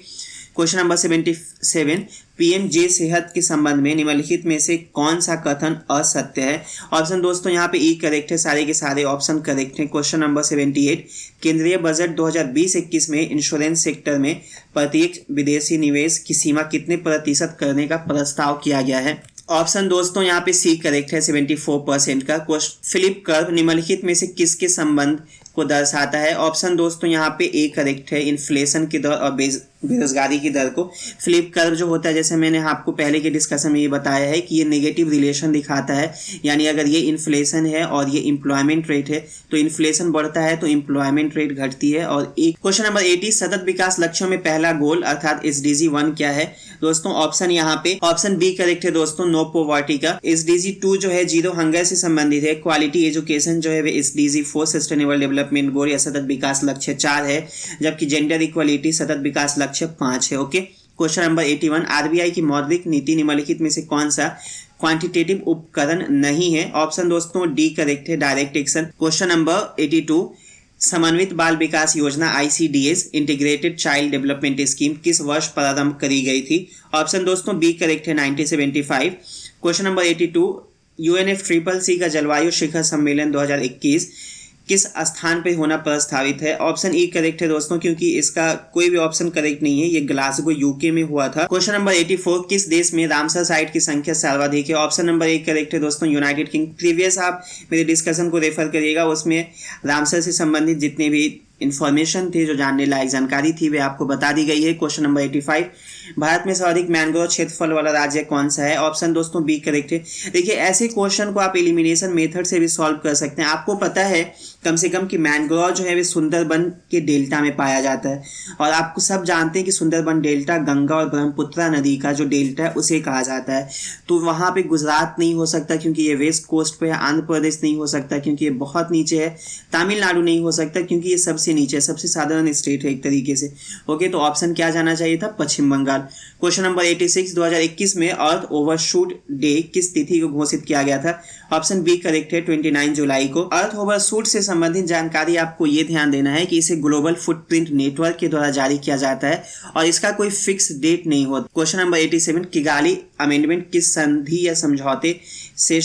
क्वेश्चन नंबर 77, पीएमजे सेहत के संबंध में निम्नलिखित में से कौन सा कथन असत्य है? ऑप्शन दोस्तों यहाँ पे ई करेक्ट है, सारे के सारे ऑप्शन करेक्ट हैं। क्वेश्चन नंबर 78, केंद्रीय बजट 2020-21 में इंश्योरेंस सेक्टर में प्रत्येक विदेशी निवेश की सीमा कितने प्रतिशत करने का प्रस्ताव किया गया है? ऑप्शन दोस्तों यहाँ पे सी करेक्ट है, 74% का। फिलिप कर्व निम्नलिखित में से किसके संबंध को दर्शाता है? ऑप्शन दोस्तों यहाँ पे ए करेक्ट है, इन्फ्लेशन की दर और बेरोजगारी की दर को। फ्लिप कर्व जो होता है, जैसे मैंने आपको पहले के डिस्कशन में ये बताया है कि ये नेगेटिव रिलेशन दिखाता है, यानी अगर ये इन्फ्लेशन है और ये एम्प्लॉयमेंट रेट है तो इन्फ्लेशन बढ़ता है तो एम्प्लॉयमेंट रेट घटती है। और एक क्वेश्चन नंबर 80, सतत विकास लक्ष्यों में पहला गोल अर्थात SDG 1 क्या है? दोस्तों ऑप्शन यहाँ पे ऑप्शन बी करेक्ट है दोस्तों, नो पॉवर्टी का। SDG 2 जो है जीरो हंगर से संबंधित है। क्वालिटी एजुकेशन जो है SDG 4 सस्टेनेबल डेवलपमेंट गोल या सतत विकास लक्ष्य 4 है, जबकि जेंडर इक्वालिटी सतत विकास लक्ष्य 5 है। ओके। क्वेश्चन नंबर 81, आरबीआई की मौद्रिक नीति निम्नलिखित में से कौन सा क्वांटिटेटिव उपकरण नहीं है? ऑप्शन दोस्तों डी करेक्ट है, डायरेक्ट एक्शन। क्वेश्चन नंबर 82, समन्वित बाल विकास योजना ICDS integrated child development scheme किस वर्ष प्रारंभ करी गई थी? ऑप्शन दोस्तों बी करेक्ट है, 1975। क्वेश्चन नंबर 82, UNFCCC का जलवायु शिखर सम्मेलन 2021 किस स्थान पे होना प्रस्तावित है? ऑप्शन ई करेक्ट है दोस्तों, क्योंकि इसका कोई भी ऑप्शन करेक्ट नहीं है। ये ग्लासगो यूके में हुआ था। क्वेश्चन नंबर 84, किस देश में रामसर साइट की संख्या सर्वाधिक है? ऑप्शन नंबर ए करेक्ट है दोस्तों, यूनाइटेड किंग। प्रीवियस आप मेरे डिस्कशन को रेफर करिएगा, उसमें रामसर से संबंधित जितने भी इन्फॉर्मेशन थी, जो जानने लायक जानकारी थी, वे आपको बता दी गई है। क्वेश्चन नंबर 85, भारत में सर्वाधिक मैंग्रोव क्षेत्रफल वाला राज्य कौन सा है? ऑप्शन दोस्तों बी करेक्ट है। देखिए, ऐसे क्वेश्चन को आप एलिमिनेशन मेथड से भी सॉल्व कर सकते हैं। आपको पता है कम से कम कि मैंग्रोव जो है वे सुंदरबन के डेल्टा में पाया जाता है, और आपको सब जानते हैं कि सुंदरबन डेल्टा गंगा और ब्रह्मपुत्रा नदी का जो डेल्टा है उसे कहा जाता है। तो वहां पे गुजरात नहीं हो सकता क्योंकि ये वेस्ट कोस्ट पे है, आंध्र प्रदेश नहीं हो सकता क्योंकि ये बहुत नीचे है, तमिलनाडु नहीं हो सकता क्योंकि ये सबसे नीचे है, सबसे साधारण स्टेट है एक तरीके से। ओके, तो ऑप्शन क्या जाना चाहिए था? पश्चिम बंगाल। क्वेश्चन नंबर 86, 2021 में अर्थ ओवरशूट डे किस तिथि को घोषित किया गया था? ऑप्शन बी करेक्ट है, 29 जुलाई को। अर्थ ओवरशूट से संबंधित जानकारी आपको ये ध्यान देना है कि इसे ग्लोबल फुटप्रिंट नेटवर्क के द्वारा जारी किया जाता है और इसका कोई फिक्स डेट नहीं होता। क्वेश्चन नंबर 87, किगाली अमेंडमेंट किस संधि या समझौते से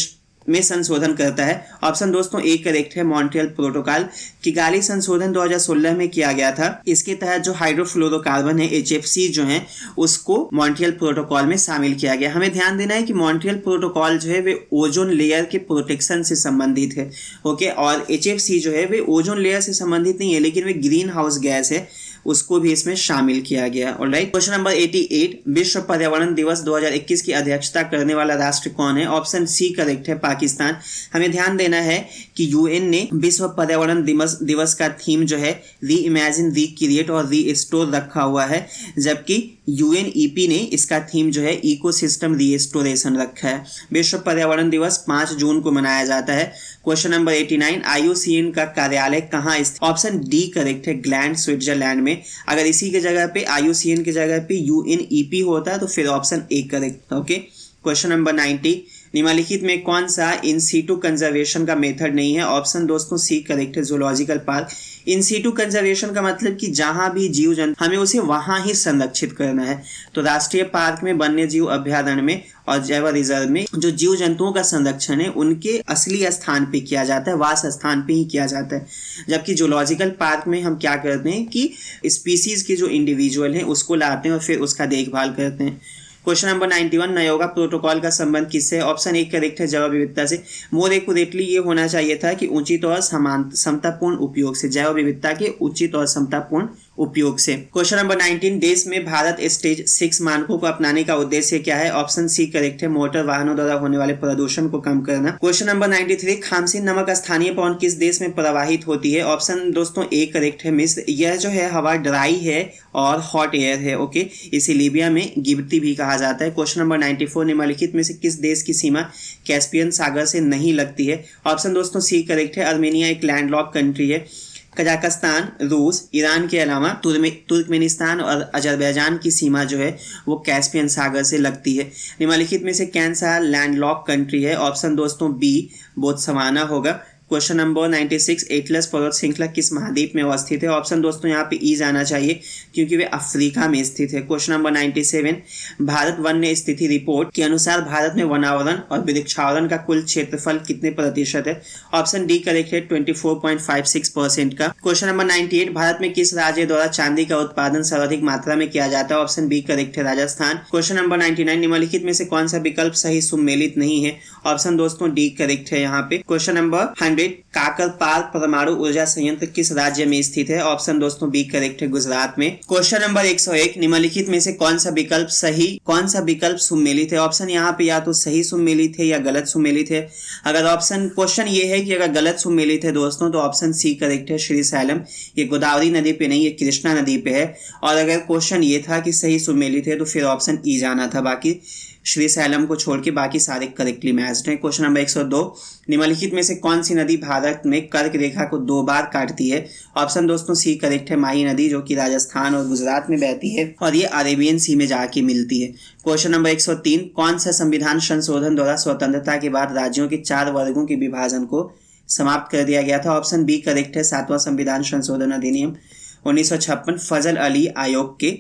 में संशोधन करता है? ऑप्शन दोस्तों ए करेक्ट है, मॉन्ट्रियल प्रोटोकॉल। किगाली संशोधन 2016 में किया गया था। इसके तहत जो हाइड्रोफ्लोरोकार्बन है HFC जो है उसको मॉन्ट्रियल प्रोटोकॉल में शामिल किया गया। हमें ध्यान देना है कि मॉन्ट्रियल प्रोटोकॉल जो है वे ओजोन लेयर के प्रोटेक्शन से संबंधित है। ओके, और HFC जो है वे ओजोन लेयर से संबंधित नहीं है, लेकिन वे ग्रीन हाउस गैस है, उसको भी इसमें शामिल किया गया। ऑलराइट, क्वेश्चन नंबर 88, विश्व पर्यावरण दिवस 2021 की अध्यक्षता करने वाला राष्ट्र कौन है? ऑप्शन सी करेक्ट है, पाकिस्तान। हमें ध्यान देना है कि UN ने विश्व पर्यावरण दिवस का थीम जो है री इमेजिन, रीक्रिएट और रीस्टोर रखा हुआ है, जबकि UNEP ने इसका थीम जो है इकोसिस्टम रीस्टोरेशन रखा है। विश्व पर्यावरण दिवस 5 जून को मनाया जाता है। क्वेश्चन नंबर 89, IUCN का कार्यालय कहाँ स्थित? ऑप्शन डी करेक्ट है, ग्लैंड स्विट्जरलैंड में। अगर इसी के जगह पे IUCN के जगह पे UNEP होता है तो फिर option A correct. Okay, question number 90, निम्नलिखित में कौन सा इन सीटू कंजर्वेशन का मेथड नहीं है? ऑप्शन दोस्तों सी करेक्ट है, zoological park. In situ conservation का मतलब कि जहां भी जीव जंतु हमें उसे वहां ही संरक्षित करना है। तो राष्ट्रीय पार्क में, वन्य जीव अभ्यारण्य में और जैव रिजर्व में जो जीव जंतुओं का संरक्षण है उनके असली स्थान पे किया जाता है, वास स्थान पे ही किया जाता है। जबकि जूलॉजिकल पार्क में हम क्या करते हैं कि स्पीसीज के जो इंडिविजुअल हैं उसको लाते हैं और फिर उसका देखभाल करते हैं। क्वेश्चन नंबर 91, नयोगा प्रोटोकॉल का संबंध किससे? ऑप्शन ए करेक्ट है, जैव विविधता से। मोर एक्यूरेटली ये होना चाहिए था कि उचित और समतापूर्ण उपयोग से, जैव विविधता के उचित और समतापूर्ण उपयोग से। क्वेश्चन नंबर 19, देश में भारत स्टेज 6 मानकों को अपनाने का उद्देश्य क्या है? ऑप्शन सी करेक्ट है, मोटर वाहनों द्वारा होने वाले प्रदूषण को कम करना। क्वेश्चन नंबर 93, खामसीन नामक स्थानीय पवन किस देश में प्रवाहित होती है? ऑप्शन दोस्तों ए करेक्ट है, मिस्र। यह जो है हवा ड्राई है और हॉट एयर है। ओके, इसे लीबिया में गिब्ती भी कहा जाता है। क्वेश्चन नंबर 94, निम्नलिखित में से किस देश की सीमा कैस्पियन सागर से नहीं लगती है? ऑप्शन दोस्तों सी करेक्ट है, अर्मेनिया एक लैंडलॉक कंट्री है। कजाकिस्तान, रूस, ईरान के अलावा तुर्कमेनिस्तान और अजरबैजान की सीमा जो है वो कैस्पियन सागर से लगती है। निम्नलिखित में से कौन सा लैंडलॉक कंट्री है? ऑप्शन दोस्तों बी बोत्सवाना होगा। क्वेश्चन नंबर 96, एटलस पर्वत श्रृंखला किस महाद्वीप में अवस्थित है? ऑप्शन दोस्तों यहाँ पे ई जाना चाहिए क्योंकि वे अफ्रीका में स्थित है। क्वेश्चन नंबर 97, भारत वन्य स्थिति रिपोर्ट के अनुसार भारत में वनावरण और वृक्षावरण का कुल क्षेत्रफल कितने प्रतिशत है? ऑप्शन डी करेक्ट है, 24.56% का। क्वेश्चन नंबर 98, भारत में किस राज्य द्वारा चांदी का उत्पादन सर्वाधिक मात्रा में किया जाता है? ऑप्शन बी करेक्ट है, राजस्थान। क्वेश्चन नंबर 99, निम्नलिखित में से कौन सा विकल्प सही सुमेलित नहीं है? ऑप्शन दोस्तों डी करेक्ट है यहाँ पे। क्वेश्चन नंबर 100, काकरपार परमाणु ऊर्जा संयंत्र किस राज्य में स्थित है? ऑप्शन दोस्तों बी करेक्ट है, गुजरात में। क्वेश्चन नंबर 101, निम्नलिखित में से कौन सा विकल्प सुमेलित है? ऑप्शन यहाँ पे या तो सही सुमेलित है या गलत सुमेलित है। अगर ऑप्शन क्वेश्चन ये है कि अगर गलत सुमेलित है दोस्तों तो ऑप्शन सी करेक्ट है, श्रीशैलम। ये गोदावरी नदी पे नहीं, ये कृष्णा नदी पे है। और अगर क्वेश्चन ये था कि सही सुमेलित है तो फिर ऑप्शन ई जाना था, बाकी श्रीशैलम को छोड़ के बाकी सारे करेक्टली मैच्ड हैं। क्वेश्चन नंबर 102, निम्नलिखित में से कौन सी नदी भारत में कर्क रेखा को 2 बार काटती है? ऑप्शन दोस्तों सी करेक्ट है, माही नदी, जो कि राजस्थान और गुजरात में बहती है और ये अरेबियन सी में जाके मिलती है। क्वेश्चन नंबर 103, कौन सा संविधान संशोधन द्वारा स्वतंत्रता के बाद राज्यों के 4 वर्गों के विभाजन को समाप्त कर दिया गया था? ऑप्शन बी करेक्ट है, 7वां संविधान संशोधन अधिनियम 1956 फजल अली आयोग के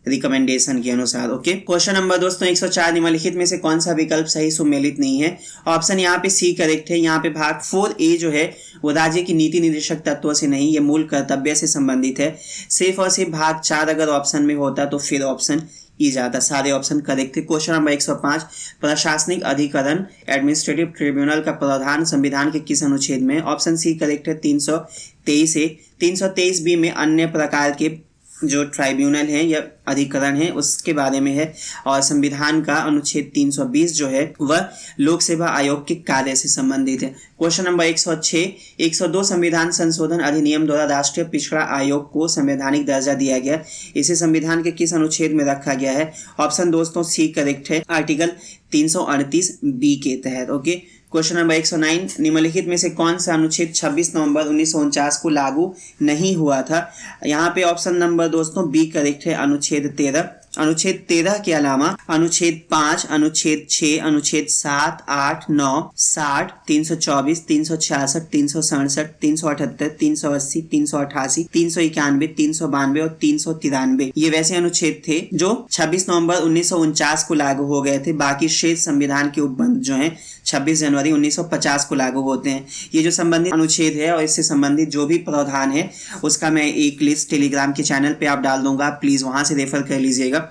रिकमेंडेशन के अनुसार। ओके, क्वेश्चन नंबर दोस्तों 104, निम्नलिखित में से कौन सा विकल्प सही सुमेलित नहीं है? ऑप्शन यहाँ पे सी करेक्ट है। यहाँ पे भाग 4A जो है वो राज्य की नीति निर्देशक तत्वों से नहीं, ये मूल कर्तव्य से संबंधित है। सिर्फ और सिर्फ भाग 4 अगर ऑप्शन में होता तो फिर ऑप्शन ई जाता। सारे ऑप्शन करेक्ट थे। क्वेश्चन नंबर 105, प्रशासनिक अधिकरण एडमिनिस्ट्रेटिव ट्रिब्यूनल का प्रावधान संविधान के किस अनुच्छेद में? ऑप्शन सी करेक्ट है, 323 ए। 323 बी में अन्य प्रकार के जो ट्राइब्यूनल है या अधिकरण है उसके बारे में है, और संविधान का अनुच्छेद 320 जो है वह लोक सेवा आयोग के कार्य से संबंधित है। क्वेश्चन नंबर 106, 102 संविधान संशोधन अधिनियम द्वारा राष्ट्रीय पिछड़ा आयोग को संवैधानिक दर्जा दिया गया, इसे संविधान के किस अनुच्छेद में रखा गया है? ऑप्शन दोस्तों सी करेक्ट है, आर्टिकल 338 बी के तहत। ओके, क्वेश्चन नंबर 109, निम्नलिखित में से कौन सा अनुच्छेद 26 नवंबर 1949 को लागू नहीं हुआ था? यहाँ पे ऑप्शन नंबर दोस्तों बी करेक्ट है, अनुच्छेद 13। अनुच्छेद 13 के अलावा अनुच्छेद 5, अनुच्छेद 6, अनुच्छेद 7, 8, 9, 60, 324, 366, 367, 378, 380, 388, 391, 392 और 393 ये वैसे अनुच्छेद थे जो 26 नवंबर 1949 को लागू हो गए थे। बाकी शेष संविधान के उपबंध जो हैं 26 जनवरी 1950 को लागू होते हैं। ये जो संबंधित अनुच्छेद है और इससे संबंधित जो भी प्रावधान है उसका मैं एक लिस्ट टेलीग्राम के चैनल पे आप डाल दूंगा, प्लीज वहां से रेफर कर लीजिएगा।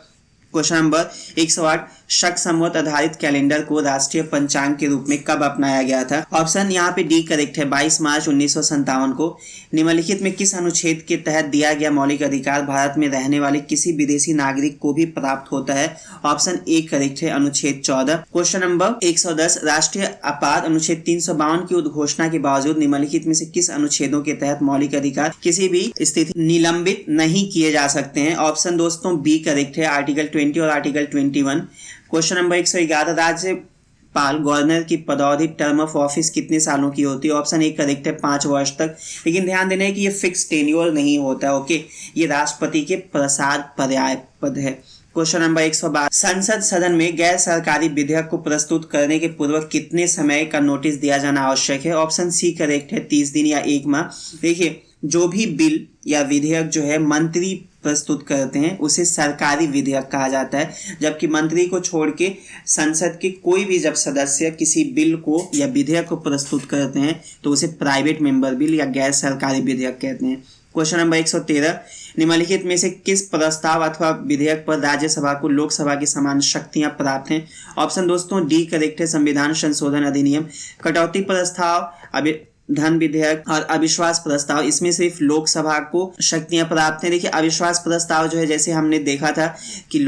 क्वेश्चन नंबर 108, शक संवत आधारित कैलेंडर को राष्ट्रीय पंचांग के रूप में कब अपनाया गया था? ऑप्शन यहाँ पे डी करेक्ट है, 22 मार्च 1957 को। निम्नलिखित में किस अनुच्छेद के तहत दिया गया मौलिक अधिकार भारत में रहने वाले किसी विदेशी नागरिक को भी प्राप्त होता है? ऑप्शन ए करेक्ट है, अनुच्छेद 14। क्वेश्चन नंबर 110, राष्ट्रीय आपात अनुच्छेद 352 की उद्घोषणा के बावजूद निम्नलिखित में से किस अनुच्छेदों के तहत मौलिक अधिकार किसी भी स्थिति निलंबित नहीं किए जा सकते हैं? ऑप्शन दोस्तों बी करेक्ट है, आर्टिकल 20 और आर्टिकल 21। क्वेश्चन नंबर 111, राज्यपाल गवर्नर की पदावधि टर्म ऑफ ऑफिस कितने सालों की होती है? ऑप्शन ए करेक्ट है, 5 वर्ष तक। लेकिन ध्यान देना है कि ये फिक्स टेन्योर नहीं होता। ओके, ये राष्ट्रपति के प्रसाद पर्याय पद है। क्वेश्चन नंबर 112, संसद सदन में गैर सरकारी विधेयक को प्रस्तुत करने के पूर्व कितने समय का नोटिस दिया जाना आवश्यक है? ऑप्शन सी करेक्ट है, 30 दिन या 1 माह। देखिए, जो भी बिल या विधेयक जो है मंत्री प्रस्तुत करते हैं उसे सरकारी विधेयक कहा जाता है, जबकि मंत्री को छोड़ के संसद के कोई भी जब सदस्य किसी बिल को या विधेयक को प्रस्तुत करते हैं तो उसे प्राइवेट मेंबर बिल या गैर सरकारी विधेयक कहते हैं। क्वेश्चन नंबर 113, निम्नलिखित में से किस प्रस्ताव अथवा विधेयक पर राज्यसभा को लोकसभा की समान शक्तियां प्राप्त हैं? ऑप्शन दोस्तों डी करेक्ट है, संविधान संशोधन अधिनियम। कटौती प्रस्ताव, धन विधेयक और अविश्वास प्रस्ताव, इसमें सिर्फ लोकसभा को शक्तियां प्राप्त हैं। देखिए, अविश्वास प्रस्ताव जो है जैसे हमने देखा था कि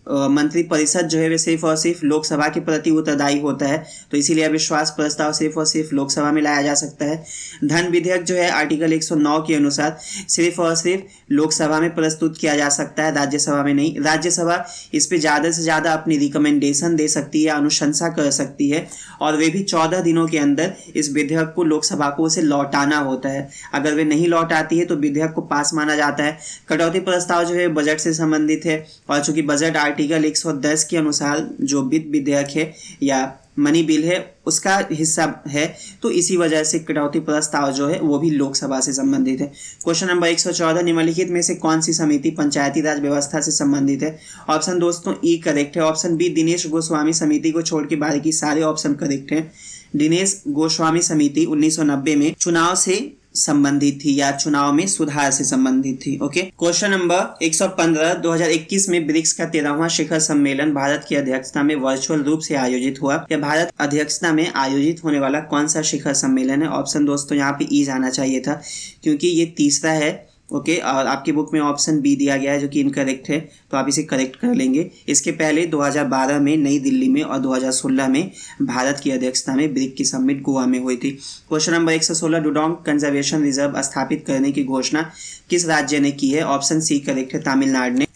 मंत्री परिषद जो है वे सिर्फ और सिर्फ लोकसभा के प्रति उत्तरदायी होता है, तो इसीलिए अविश्वास प्रस्ताव सिर्फ और सिर्फ लोकसभा में लाया जा सकता है। धन विधेयक जो है आर्टिकल 109 के अनुसार सिर्फ और सिर्फ लोकसभा में प्रस्तुत किया जा सकता है, राज्यसभा में नहीं। राज्यसभा इस पे ज्यादा से ज्यादा अपनी रिकमेंडेशन दे सकती है, अनुशंसा कर सकती है, और वे भी 14 दिनों के अंदर इस विधेयक को लोकसभा को उसे लौटाना होता है। अगर वे नहीं लौटाती है तो विधेयक को पास माना जाता है। कटौती प्रस्ताव जो है बजट से संबंधित है, और चूंकि बजट आर्टिकल 110 के अनुसार जो वित्त विधेयक है या मनी बिल है उसका हिस्सा है, तो इसी वजह से कटौती प्रस्ताव जो है वो भी लोकसभा से संबंधित है। क्वेश्चन नंबर 114, निम्नलिखित में से कौन सी समिति पंचायती राज व्यवस्था से संबंधित है? ऑप्शन दोस्तों ई करेक्ट है, ऑप्शन बी दिनेश गोस्वामी समिति को छोड़ के बाकी सारे ऑप्शन करेक्ट हैं। दिनेश गोस्वामी समिति 1990 में चुनाव से संबंधित थी या चुनाव में सुधार से संबंधित थी। ओके, क्वेश्चन नंबर 115, 2021 में ब्रिक्स का 13वां शिखर सम्मेलन भारत की अध्यक्षता में वर्चुअल रूप से आयोजित हुआ। या भारत अध्यक्षता में आयोजित होने वाला कौन सा शिखर सम्मेलन है? ऑप्शन दोस्तों यहाँ पे ई जाना चाहिए था क्योंकि ये तीसरा है। ओके, और आपकी बुक में ऑप्शन बी दिया गया है जो कि इनकरेक्ट है, तो आप इसे करेक्ट कर लेंगे। इसके पहले 2012 में नई दिल्ली में और 2016 में भारत की अध्यक्षता में ब्रिक्स की समिट गोवा में हुई थी। क्वेश्चन नंबर 116, डुडोंग कंजर्वेशन रिजर्व स्थापित करने की घोषणा किस राज्य ने की है? ऑप्शन सी करेक्ट है, तमिलनाडु ने।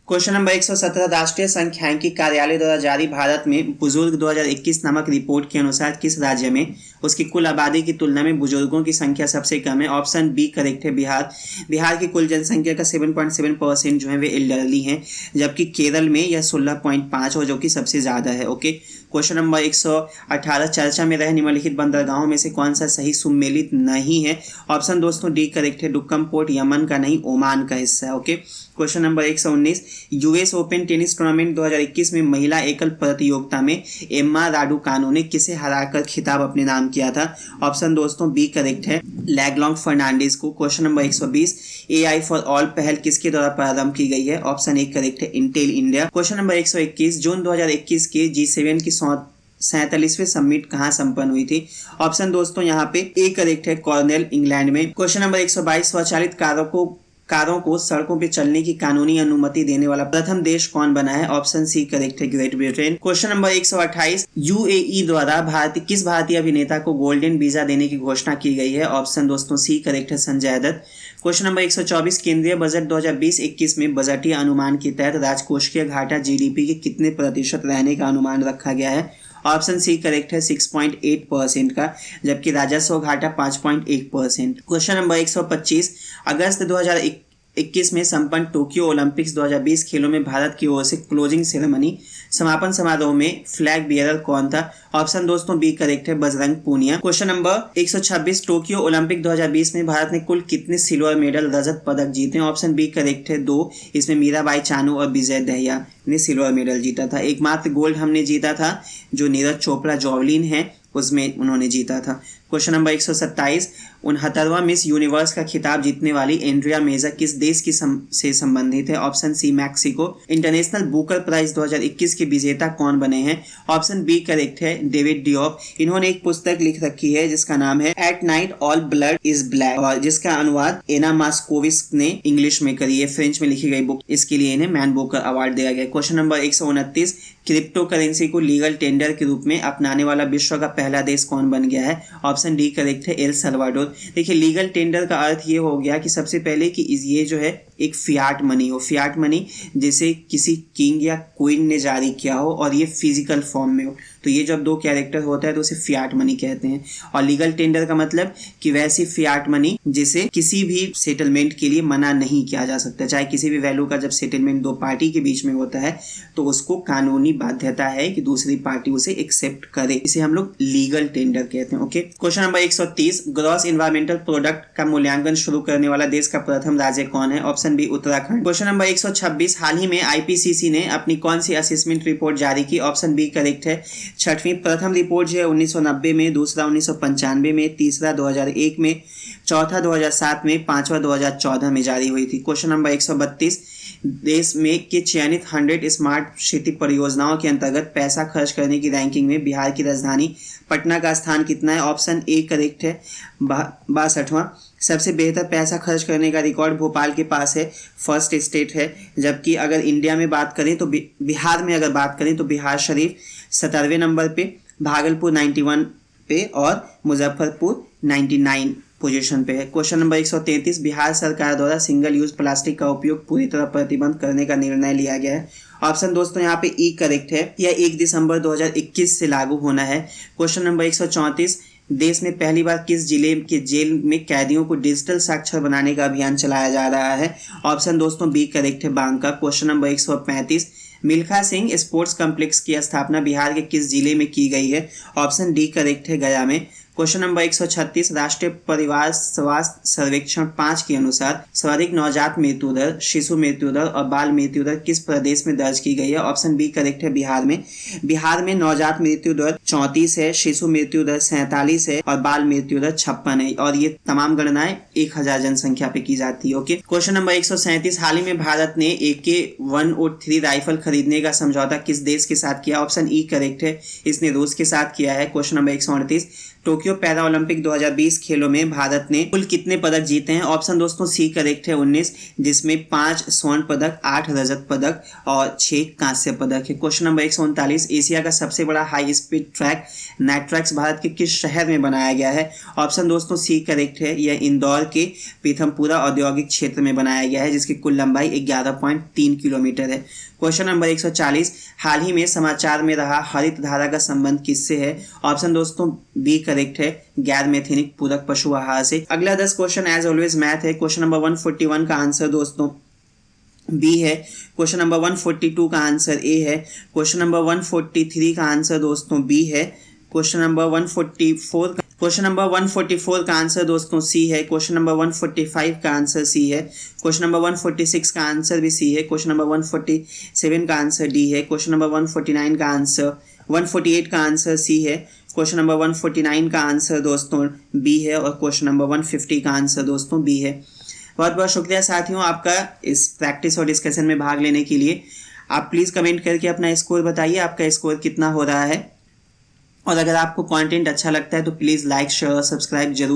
क्वेश्चन नंबर 117, राष्ट्रीय सांख्यिकी कार्यालय द्वारा जारी भारत में बुजुर्ग 2021 नामक रिपोर्ट के अनुसार किस राज्य में उसकी कुल आबादी की तुलना में बुजुर्गों की संख्या सबसे कम है? ऑप्शन बी करेक्ट है, बिहार। बिहार की कुल जनसंख्या का 7.7% जो है वे एल्डरली हैं, जबकि केरल में यह 16.5 जो कि सबसे ज्यादा है। ओके, क्वेश्चन नंबर 118, चर्चा में रहे निम्नलिखित बंदरगाहों में से कौन सा सही सुमेलित नहीं है? ऑप्शन दोस्तों डी करेक्ट है, डुक्कम पोर्ट यमन का नहीं ओमान का हिस्सा है। Okay, question number 119, US open tennis tournament 2021 में महिला एकल प्रतियोगिता में एम्मा राडुकानु ने किसे हराकर खिताब अपने नाम किया था? ऑप्शन दोस्तों बी करेक्ट है, लैगलॉन्ग फर्नांडिस को। Question number 120, AI for all पहल किसके द्वारा प्रारंभ की गई है? ऑप्शन ए करेक्ट है, इंटेल इंडिया। क्वेश्चन नंबर 121, जून 2021 के G7 की 47वें समिट कहां संपन्न हुई थी? ऑप्शन दोस्तों यहाँ पे ए करेक्ट है, कॉर्नेल इंग्लैंड में। क्वेश्चन नंबर 122, स्वचालित कारों को सड़कों पे चलने की कानूनी अनुमति देने वाला प्रथम देश कौन बना है? ऑप्शन सी करेक्ट है, great Britain. Question number 128, UAE द्वारा किस भारतीय अभिनेता को गोल्डन वीजा देने की घोषणा की गई है? ऑप्शन दोस्तों सी करेक्ट है, संजय दत्त। क्वेश्चन नंबर 124, केंद्रीय बजट 2020-21 में बजटीय अनुमान के तहत राजकोषीय घाटा GDP के कितने प्रतिशत रहने का अनुमान रखा गया है? ऑप्शन सी करेक्ट है, 6.8% का, जबकि राजस्व घाटा 5.1%। क्वेश्चन नंबर 125, अगस्त 2021 में संपन्न टोक्यो ओलंपिक्स 2020 खेलों में भारत की ओर से क्लोजिंग सेरेमनी समापन समारोह में फ्लैग बियरर कौन था? ऑप्शन दोस्तों बी करेक्ट है, Bajrang Punia. Question number 126, Tokyo Olympic 2020 में भारत ने कुल कितने सिल्वर मेडल रजत पदक जीते? ऑप्शन बी करेक्ट है, 2। इसमें मीराबाई चानू और विजय दहिया ने सिल्वर मेडल जीता था। एकमात्र गोल्ड हमने जीता था जो नीरज चोपड़ा जॉवलिन है उसमें उन्होंने जीता था। क्वेश्चन नंबर 127, 69वां मिस यूनिवर्स का खिताब जीतने वाली एंड्रिया मेजर किस देश की से संबंधित है? Option C Mexico. International Booker Prize 2021 के विजेता कौन बने हैं? ऑप्शन बी करेक्ट है, डेविड डियोप। इन्होंने एक पुस्तक लिख रखी है जिसका नाम है at night all blood is black, और जिसका अनुवाद एना मास्कोविस ने इंग्लिश में करी है, फ्रेंच में लिखी गई बुक। इसके लिए इन्हें मैन बुकर अवार्ड दिया गया। क्वेश्चन नंबर 129, क्रिप्टो करेंसी को लीगल टेंडर के रूप में अपनाने वाला विश्व का पहला देश कौन बन गया है? ऑप्शन डी करेक्ट है, एल सल्वाडोर। देखिए, लीगल टेंडर का अर्थ ये हो गया कि सबसे पहले कि ये जो है एक फियाट मनी हो, फियाट मनी जैसे किसी किंग या क्वीन ने जारी किया हो और ये फिजिकल फॉर्म में हो, तो ये जब 2 कैरेक्टर होता है तो उसे फियाट मनी कहते हैं। और लीगल टेंडर का मतलब कि वैसी फियाट मनी जिसे किसी भी सेटलमेंट के लिए मना नहीं किया जा सकता, चाहे किसी भी वैल्यू का जब सेटलमेंट 2 पार्टी के बीच में होता है तो उसको कानूनी बाध्यता है कि दूसरी पार्टी उसे एक्सेप्ट करे, इसे हम लोग लीगल टेंडर कहते हैं। Okay, question number 130, gross environmental product का मूल्यांकन शुरू करने वाला देश का प्रथम राज्य कौन है? Option B Uttarakhand. Question number 126, हाल ही में IPCC ने अपनी कौन सी असेसमेंट रिपोर्ट जारी की? ऑप्शन बी करेक्ट है, 6वीं। प्रथम रिपोर्ट जो है 1990 में, दूसरा 1995 में, तीसरा 2001 में, चौथा 2007 में, पांचवा 2014 में जारी हुई थी। क्वेश्चन नंबर 132, देश में के चयनित 100 स्मार्ट सिटी परियोजनाओं के अंतर्गत पैसा खर्च करने की रैंकिंग में बिहार की राजधानी पटना का स्थान कितना है? ऑप्शन ए करेक्ट है, 62वां। सबसे बेहतर पैसा खर्च करने का रिकॉर्ड भोपाल के पास है, फर्स्ट स्टेट है। जबकि अगर इंडिया में बात करें तो बिहार में अगर बात करें तो बिहार शरीफ 17वें नंबर पे, भागलपुर 91 पे और मुजफ्फरपुर 99 पोजीशन पे है। क्वेश्चन नंबर 133, बिहार सरकार द्वारा सिंगल यूज प्लास्टिक का उपयोग पूरी तरह प्रतिबंध करने का निर्णय लिया गया है। ऑप्शन दोस्तों यहाँ पे ई करेक्ट है, यह 1 दिसंबर 2021 से लागू होना है। क्वेश्चन नंबर 134, देश में पहली बार किस जिले के जेल में कैदियों को डिजिटल साक्षर बनाने का अभियान चलाया जा रहा है? ऑप्शन दोस्तों बी करेक्ट है, Banka. Question number 135, Milkha Singh sports complex की स्थापना बिहार के किस जिले में की गई है? ऑप्शन डी करेक्ट है, गया में। क्वेश्चन नंबर 136, राष्ट्रीय परिवार स्वास्थ्य सर्वेक्षण 5 के अनुसार सर्वाधिक नवजात मृत्यु दर, शिशु मृत्यु दर और बाल मृत्यु दर किस प्रदेश में दर्ज की गई है? ऑप्शन बी करेक्ट है, बिहार में। बिहार में नवजात मृत्यु दर 34 है, शिशु मृत्यु दर 47 है और बाल मृत्यु दर 56 है, और ये तमाम गणनाएं 1000 जनसंख्या पे की जाती है। ओके, क्वेश्चन नंबर 137, हाल ही में भारत ने AK-103 राइफल खरीदने का समझौता किस देश के साथ किया? ऑप्शन ई करेक्ट है, इसने रूस के साथ किया है। Question number 138, Tokyo para Olympic 2020 खेलों में भारत ने कुल कितने पदक जीते हैं? ऑप्शन दोस्तों सी करेक्ट है, 19, जिसमें 5 स्वर्ण पदक, 8 रजत पदक और 6 कांस्य पदक है। क्वेश्चन नंबर 139, एशिया का सबसे बड़ा हाई स्पीड ट्रैक नाइट्रैक्स भारत के किस शहर में बनाया गया है? ऑप्शन दोस्तों सी करेक्ट है, यह इंदौर के पीथमपुरा औद्योगिक क्षेत्र में बनाया गया है, जिसकी कुल लंबाई 11.3 किलोमीटर है। क्वेश्चन नंबर 140, हाल ही में समाचार में रहा हरित धारा का संबंध किससे है? ऑप्शन दोस्तों बी करेक्ट है, गैर मैथेनिक पूरक पशु आहार से। अगला 10 क्वेश्चन एज ऑलवेज मैथ है। क्वेश्चन नंबर 141 का आंसर दोस्तों बी है। क्वेश्चन नंबर 142 का आंसर ए है। क्वेश्चन नंबर 143 का आंसर दोस्तों बी है। क्वेश्चन नंबर 144 क्वेश्चन नंबर 144 का आंसर दोस्तों सी है। क्वेश्चन नंबर 145 का आंसर सी है। क्वेश्चन नंबर 146 का आंसर भी सी है। क्वेश्चन नंबर 147 का आंसर डी है। क्वेश्चन नंबर 149 का आंसर 148 का आंसर सी है। क्वेश्चन नंबर 149 का आंसर दोस्तों बी है और क्वेश्चन नंबर 150 का आंसर दोस्तों बी है। बहुत बहुत शुक्रिया साथियों आपका इस प्रैक्टिस और डिस्कशन में भाग लेने के लिए। आप प्लीज़ कमेंट करके अपना स्कोर बताइए, आपका स्कोर कितना हो रहा है। और अगर आपको कंटेंट अच्छा लगता है तो प्लीज़ लाइक शेयर और सब्सक्राइब जरूर